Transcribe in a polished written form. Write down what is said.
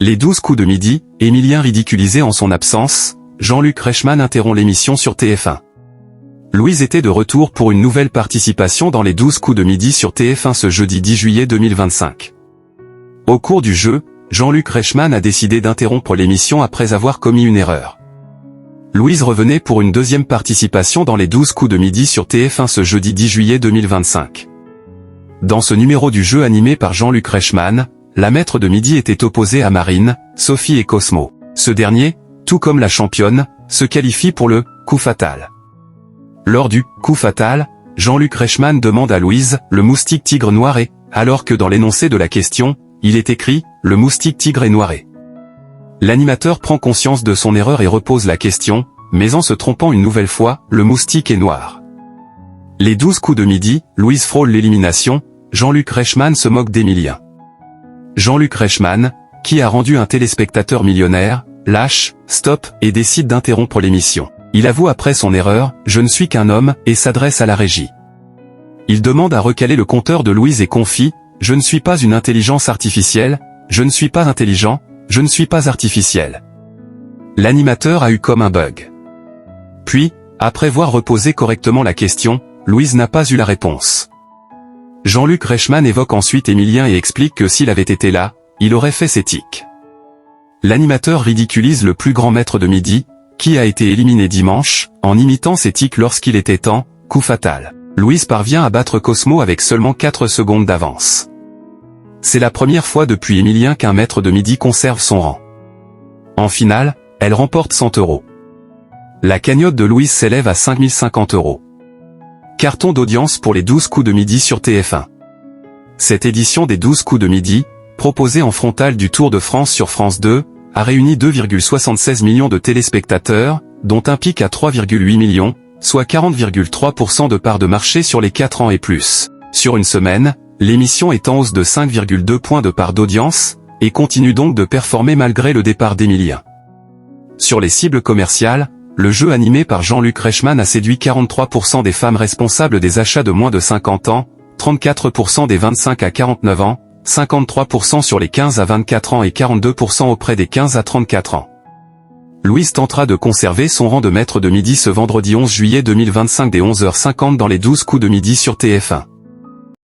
Les 12 coups de midi, Émilien ridiculisé en son absence, Jean-Luc Reichmann interrompt l'émission sur TF1. Louise était de retour pour une nouvelle participation dans les 12 coups de midi sur TF1 ce jeudi 10 juillet 2025. Au cours du jeu, Jean-Luc Reichmann a décidé d'interrompre l'émission après avoir commis une erreur. Louise revenait pour une deuxième participation dans les 12 coups de midi sur TF1 ce jeudi 10 juillet 2025. Dans ce numéro du jeu animé par Jean-Luc Reichmann, la maître de midi était opposée à Marine, Sophie et Cosmo. Ce dernier, tout comme la championne, se qualifie pour le « coup fatal ». Lors du « coup fatal », Jean-Luc Reichmann demande à Louise « le moustique tigre noiré », alors que dans l'énoncé de la question, il est écrit « le moustique tigre est noiré ». L'animateur prend conscience de son erreur et repose la question, mais en se trompant une nouvelle fois, le moustique est noir. Les 12 coups de midi, Louise frôle l'élimination, Jean-Luc Reichmann se moque d'Émilien. Jean-Luc Reichmann, qui a rendu un téléspectateur millionnaire, lâche, stop, et décide d'interrompre l'émission. Il avoue après son erreur, « je ne suis qu'un homme » et s'adresse à la régie. Il demande à recaler le compteur de Louise et confie, « je ne suis pas une intelligence artificielle, je ne suis pas intelligent, je ne suis pas artificiel ». L'animateur a eu comme un bug. Puis, après voir reposer correctement la question, Louise n'a pas eu la réponse. Jean-Luc Reichmann évoque ensuite Émilien et explique que s'il avait été là, il aurait fait ses tics. L'animateur ridiculise le plus grand maître de midi, qui a été éliminé dimanche, en imitant ses tics lorsqu'il était en « coup fatal ». Louise parvient à battre Cosmo avec seulement 4 secondes d'avance. C'est la première fois depuis Émilien qu'un maître de midi conserve son rang. En finale, elle remporte 100 €. La cagnotte de Louise s'élève à 5050 €. Carton d'audience pour les 12 coups de midi sur TF1. Cette édition des 12 coups de midi, proposée en frontal du Tour de France sur France 2, a réuni 2,76 millions de téléspectateurs, dont un pic à 3,8 millions, soit 40,3% de part de marché sur les 4 ans et plus. Sur une semaine, l'émission est en hausse de 5,2 points de part d'audience, et continue donc de performer malgré le départ d'Émilien. Sur les cibles commerciales, le jeu animé par Jean-Luc Reichmann a séduit 43% des femmes responsables des achats de moins de 50 ans, 34% des 25 à 49 ans, 53% sur les 15 à 24 ans et 42% auprès des 15 à 34 ans. Louise tentera de conserver son rang de maître de midi ce vendredi 11 juillet 2025 dès 11h50 dans les 12 coups de midi sur TF1.